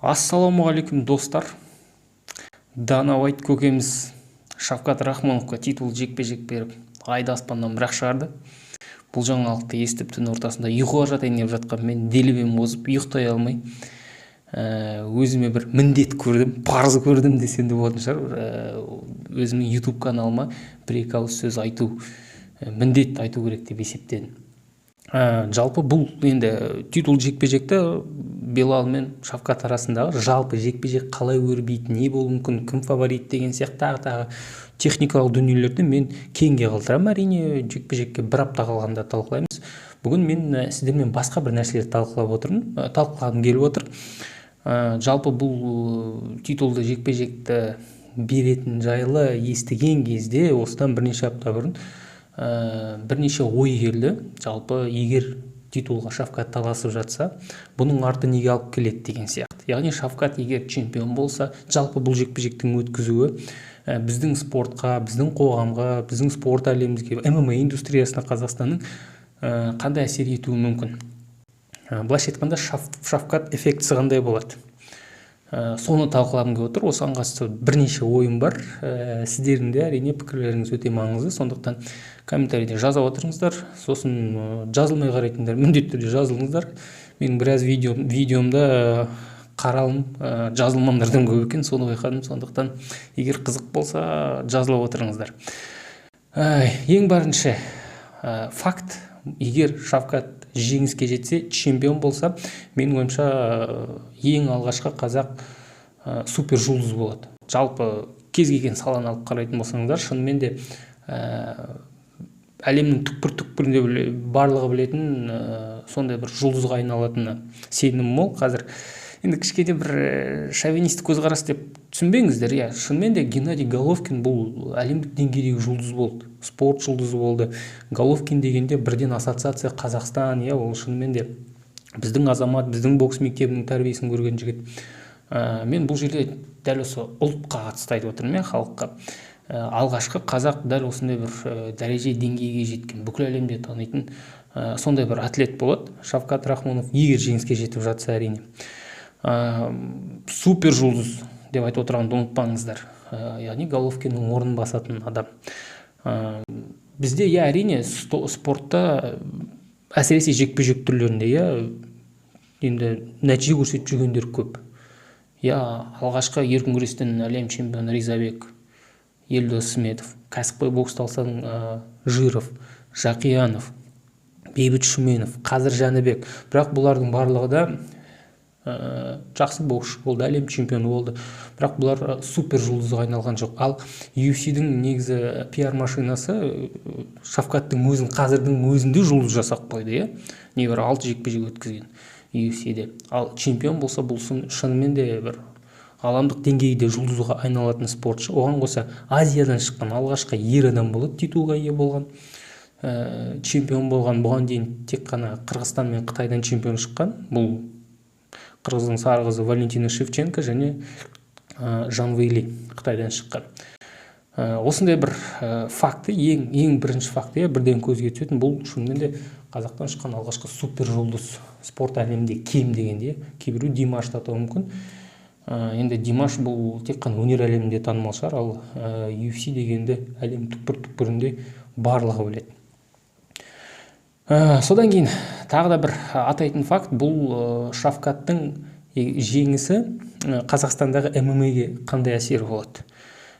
Ассалаумағалейкум достар. Дана White көкеміз Шавкат Рахмоновқа титул жекпе-жек беріп, айды аспаннан бірақ шығарды. Бұл жаңалықты естіп түн ортасында ұйқыға жатайын деп жатқан мен делебем бозып ұйықтай алмай өзіме бір міндет көрдім, парыз көрдім десем де болатын шығар. Өзімнің YouTube каналыма бір-екі ауыз сөз айту, міндет айту керек деп есептедім. Жалпы бұл енді титул жекпе-жекті Белал мен Шавкат арасындағы жалпы жекпе-жек қалай өрбиді, не болуы мүмкін, кім фаворит деген сияқты тағы техникалық дүниелерді мен кейінге қалдырамын. Әрине жекпе-жекке бір апта қалғанда талқылаймыз. Бүгін мен сіздермен басқа бір нәрселерді талқылағым келіп отыр. Жалпы бұл титулды жекпе-жекті беретін жайлы естіген кезде осыдан бірнеше апта бұрын бірнеше ой келді. Жалпы егер титулға Шавкат таласып жатса, бұның арты неге алып келеді деген сияқты. Яғни Шавкат егер чемпион болса, жалпы бұл жекпе-жектің өткізуі біздің спортқа, біздің қоғамға, біздің спорт әлемімізге, ММА индустриясына Қазақстанның қандай әсер етуі мүмкін? Былайша айтқанда Шавкат эффектісі қандай болады? Соны талқылағым келіп отыр. Осыған қатысты бірнеше ойым бар. Сіздердің де әрине пікірлеріңіз өте маңызды. Сондықтан комментарийде жаза отырыңыздар. Сосын жазылмай қарайтындар міндетті түрде жазылыңыздар. Менің біраз видеомда қаралым жазылмамдардан көп екен, соны байқадым. Сондықтан егер қызық болса жазылып отырыңыздар. Ең бірінші факт, егер Шавкат жеңіске жетсе, чемпион болса, менің ойымша ең алғашқы қазақ супер жұлдыз болады. Жалпы кез келген саланы алып қарайтын болсаңыздар, шынымен де әлемнің түкпір-түкпірінде барлығы білетін сондай бір жұлдызға айналатынына сенім мол. Қазір енді кішкене бір шовинистік көзқарас деп түсінбеңіздер. Шынымен де Геннадий Головкин бұл әлемдік деңгейдегі жұлдыз болды, спорт жұлдызы болды. Головкин дегенде бірден ассоциация Қазақстан, ол шынымен де біздің азамат, біздің бокс мектебінің тәрбиесін көрген жігіт. Мен бұл жерде дәл осы ұлтқа қатысты айтып отырмын, халыққа. Алғашқы қазақ дәл осындай бір дәреже деңгейге жеткен, бүкіл әлемде танитын сондай бір атлет болады. Шавкат Рахмонов егер жеңіске жетіп жатса, әрине супер жұлдыз деп айтып отырғанды ұмытпаңыздар. Яғни Головкиннің орнын басатын адам. Бізде әрине спортта әсіресе жекпе-жек түрлерінде енді нәтиже көрсетіп жүргендер көп. Алғашқы еркін күрестен әлем чемпионы Ризабек, Елдос Сметов, кәсіпқой бокста алсаң Жиров, Жақиянов, Бейбіт Шүменов, қазір Жәнібек. Бірақ бұлардың барлығы да жақсы боксшы болды, әлем чемпионы болды. Бірақ бұлар супер жұлдызға айналған жоқ. Ал UFC-дің негізі пиар машинасы Шавкаттың өзін қазірдің өзінде жұлдыз жасап қойды. Небір 6 жекпе-жек өткізген UFC-де. Ал чемпион болса, бұл шынымен де бір ғаламдық деңгейде жұлдызға айналатын спортшы. Оған қоса Азиядан шыққан алғашқы ер адам болады, титулға ие болған, чемпион болған. Бұған дейін тек қана Қырғызстан мен Қытайдан чемпион шыққан. Бұл Қырғыздың сары қызы Валентина Шевченко және Жан Вейли Қытайдан шыққан. Осындай бір факты, ең бірінші факты бірден көзге түсетін, бұл шынымен де қазақтан шыққан алғашқы супер жұлдыз. Спорт әлемінде кем дегенде, кейбіреу Димашты атауы мүмкін. Енді Димаш бұл тек қана өнер әлемінде танымал шығар, ал UFC дегенде әлем түкпір-түкпірінде барлығы біледі. Содан кейін тағы да бір атайтын факт, бұл Шавкаттың жеңісі Қазақстандағы ММА-ге қандай әсері болады.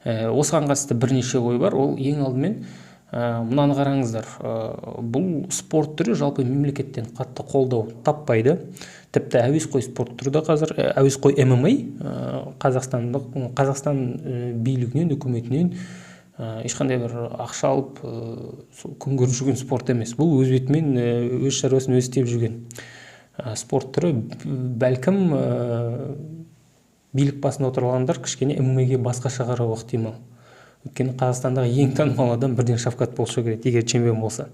Осыған қатысты бірнеше ой бар. Ол ең алдымен мынаны қараңыздар. Бұл спорт түрі жалпы мемлекеттен қатты қолдау таппайды. Тіпті әуесқой спорт түрі де қазір, әуесқой ММА Қазақстан билігінен, үкіметінен ешқандай бір ақша алып күн көріп жүрген спорт емес. Бұл өз бетімен өз шаруасын өзі істеп жүрген спорт түрі. Бәлкім билік басында отырғандар кішкене ММА-ге басқаша қарауы ықтимал. Өйткені Қазақстандағы ең танымал адам бірден Шавкат болса керек, егер чемпион болса.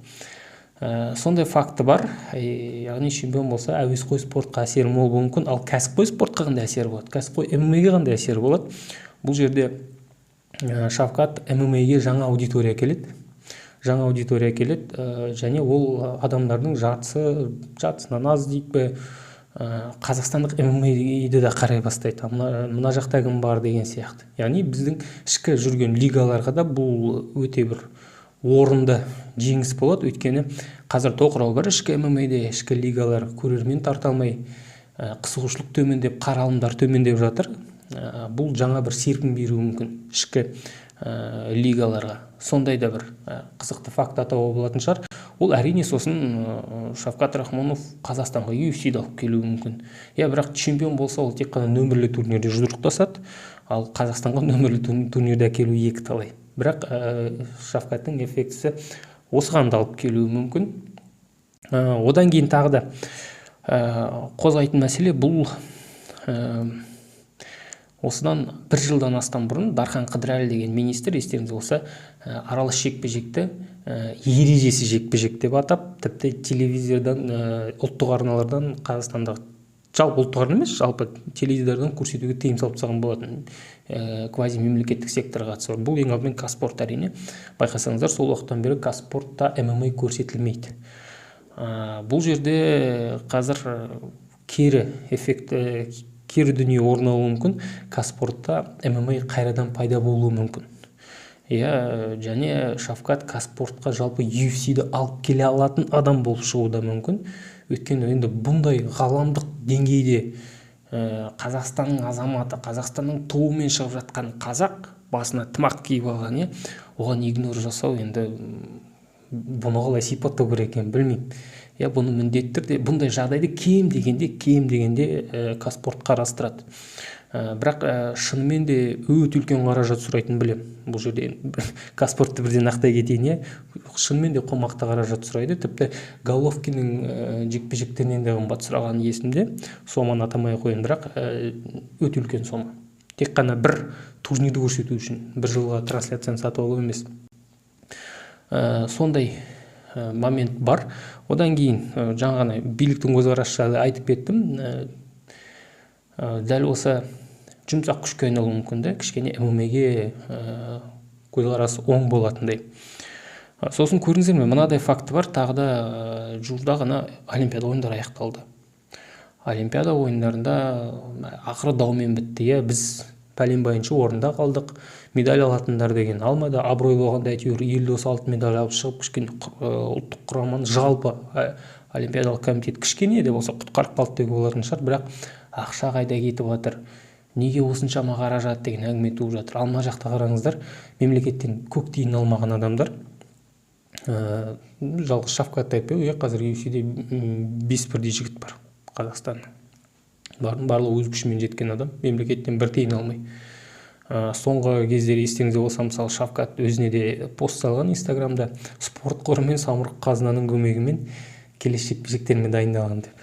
Сондай факты бар. Яғни чемпион болса, әуесқой спортқа әсері мол болуы мүмкін. Ал кәсіпқой спортқа қандай әсері болады? Кәсіпқой ММА-ге қандай әсері болады? Бұл жерде Шавкат ММА-ге жаңа аудитория келеді. Және ол адамдардың жартысынан аз дейік пе, қазақстандық ММА-ді да қарай бастайды. Мына жақта кім бар деген сияқты. Яғни біздің ішкі жүрген лигаларға да бұл өте бір орынды жеңіс болады. Өйткені қазір тоқырау бар ішкі ММА-де, ішкі лигалар көрермен тарта алмай, қызығушылық төмендеп, қаралымдар төмендеп жатыр. Бұл жаңа бір серпін беруі мүмкін ішкі лигаларға. Сондай да бір қызықты факт атауы болатын шығар. Ол әрине сосын Шавкат Рахмонов Қазақстанға UFC-ді алып келуі мүмкін. Бірақ чемпион болса, ол тек қана нөмірлі турнирде жұдырықтасады, ал Қазақстанға нөмірлі турнирде әкелу екі талай. Бірақ Шавкаттың эффектісі осыған да алып келуі мүмкін. Одан кейін тағы да қозғайтын мәселе бұл осыдан бір жылдан астам бұрын Дархан Қыдырәлі деген министр, естеріңізде болса, аралас жекпе-жекті ережесі жекпе-жек деп атап, тіпті телевизордан, ұлттық арналардан, Қазақстандағы жалпы ұлттық арна емес, жалпы телевизордан көрсетуге тыйым салып тастаған болатын, квази мемлекеттік секторға қатысы бар. Бұл ең алдымен Қазспорт әрине. Байқасаңыздар, сол уақыттан бері Қазспортта ММА көрсетілмейді. Бұл жерде қазір кері эффект, кері дүние орын алуы мүмкін. Қазспортта ММА қайрадан пайда болуы мүмкін. Және Шавкат Қазспортқа жалпы UFC-ді алып келе алатын адам болып шығуы да мүмкін. Өйткені енді бұндай ғаламдық деңгейде Қазақстанның азаматы, Қазақстанның туымен шығып жатқан қазақ басына тымақ киіп алған, оған игнор жасау, енді бұны қалай сипаттау керек екенін білмеймін. Бұны міндетті түрде бұндай жағдайды кем дегенде Қазспорт қарастырады. Бірақ шынымен де өте үлкен қаражат сұрайтын білем. Бұл жерде Қазспортты бірден нақтай кетейін, шынымен де қомақты қаражат сұрайды. Тіпті Головкиннің жекпе-жектерінен де қымбат сұраған есімде. Соманы атамай қойын, бірақ өте үлкен сома. Тек қана бір турнирді көрсету үшін, бір жылға трансляцияны сатып алу емес. Сондай момент бар. Одан кейін жаңа ғана биліктің көзқарасы жайлы айтып кеттім. Дәл осы жұмсақ күшке айналуы мүмкін, кішкене ММА-ге көзқарасы оң болатындай. Сосын көріңіздер ме, мынадай факты бар. Тағы да жуырда ғана Олимпиада ойындары аяқталды. Олимпиада ойындарында ақыры даумен бітті. Біз пәленбайынша орында қалдық, медаль алатындар деген алмады. Абыройлы болғанда әйтеуір елде осы алтын медаль алып шығып, кішкене ұлттық құраманы жалпы Олимпиадалық комитет кішкене де болса құтқарып қалды деуге болатын шығар. Бірақ ақша қайда кетіп жатыр, неге осыншама қаражат деген әңгіме туып жатыр. Алма жақта қараңыздар, мемлекеттен көк тиын алмаған адамдар, жалғыз Шавкатты айтпай, қазір UFC-де 5 бірдей жігіт бар Қазақстанның. Барлығы өз күшімен жеткен адам, мемлекеттен бір тиын алмай. Соңғы кездері естеріңізде болса, мысалы Шавкат өзіне де пост салған Инстаграмда, спорт қоры мен самұрық қазынаның көмегімен келесі жекпе-жектеріме дайындалған деп.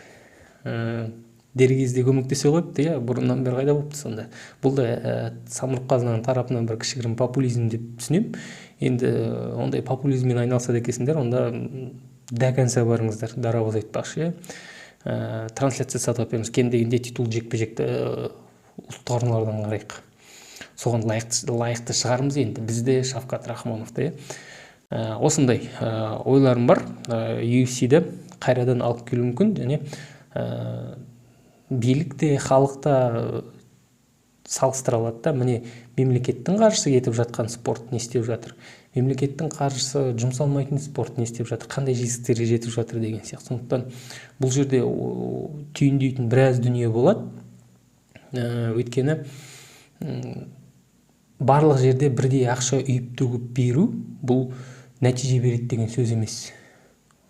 Дер кезде көмектесе қойыпты, бұрыннан бері қайда болыпты сонда. Бұл да самұрық қазынаның тарапынан бір кішігірім популизм деп түсінемін. Енді ондай популизммен айналысады екенсіңдер, онда дәкәнса барыңыздар, дарабоз айтпақшы. Трансляция сатып беріңіз, кем дегенде титул жекпе-жекті ұлттық арналардан қарайық. Соған лайықты шығарымыз енді, бізде Шавкат Рахмоновты. Осындай ойларым бар. UFC-ді қайрадан алып келу мүмкін, және билікте, халықта салыстыра алады. Міне мемлекеттің қаржысы кетіп жатқан спорт не істеп жатыр, мемлекеттің қаржысы жұмсалмайтын спорт не істеп жатыр, қандай жетістіктерге жетіп жатыр деген сияқты. Сондықтан бұл жерде түйіндейтін біраз дүние болады. Өйткені барлық жерде бірдей ақша үйіп төгіп беру бұл нәтиже береді деген сөз емес.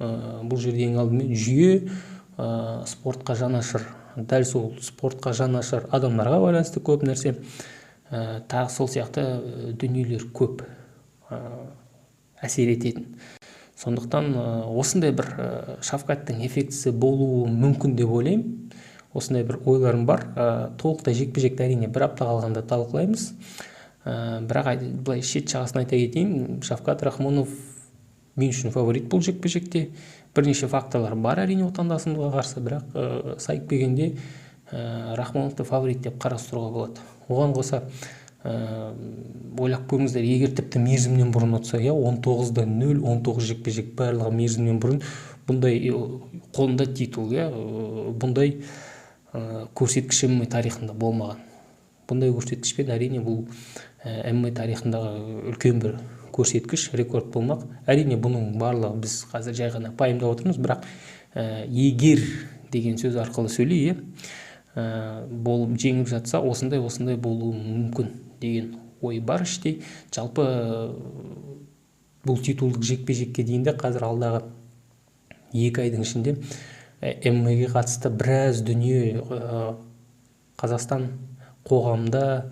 Бұл жерде ең алдымен жүйе, спортқа жанашыр, дәл сол спортқа жанашыр адамдарға байланысты көп нәрсе, тағы сол сияқты дүниелер көп әсер ететін. Сондықтан осындай бір Шавкаттың эффектісі болуы мүмкін деп ойлаймын. Осындай бір ойларым бар. Толықтай жекпе-жекті әрине бір апта қалғанда талқылаймыз. Бірақ былай шет жағасын айта кетейін, Шавкат Рахмонов мен үшін фаворит бұл жекпе-жекте. Бірнеше факторлар бар әрине отандасымызға қарсы, бірақ сайып келгенде Рахмоновты фаворит деп қарастыруға болады. Оған қоса ойлап көріңіздер, егер тіпті мерзімнен бұрын отса, 19-0, 19 жекпе-жек барлығы мерзімнен бұрын, бұндай қолында титул, бұндай көрсеткіш ММА тарихында болмаған. Бұндай көрсеткішпен әрине бұл ММА тарихындағы үлкен бір көрсеткіш, рекорд болмақ. Әрине бұның барлығы біз қазір жай ғана пайымдап отырмыз, бірақ егер деген сөз арқылы сөйлей, болып жеңіп жатса осындай болуы мүмкін деген ой бар іштей. Жалпы бұл титулдық жекпе-жекке дейін де қазір алдағы 2 айдың ішінде ММА-ге қатысты біраз дүние Қазақстан қоғамда,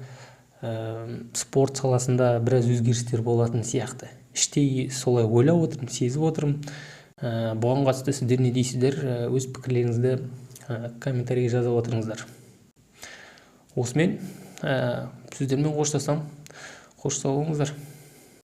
спорт саласында біраз өзгерістер болатын сияқты. Іштей солай ойлап отырмын, сезіп отырмын. Бұған қатысты сіздер не дейсіздер? Өз пікірлеріңізді комментарийге жазып отырыңыздар. Осымен сіздермен қоштасам, қош сау болыңыздар.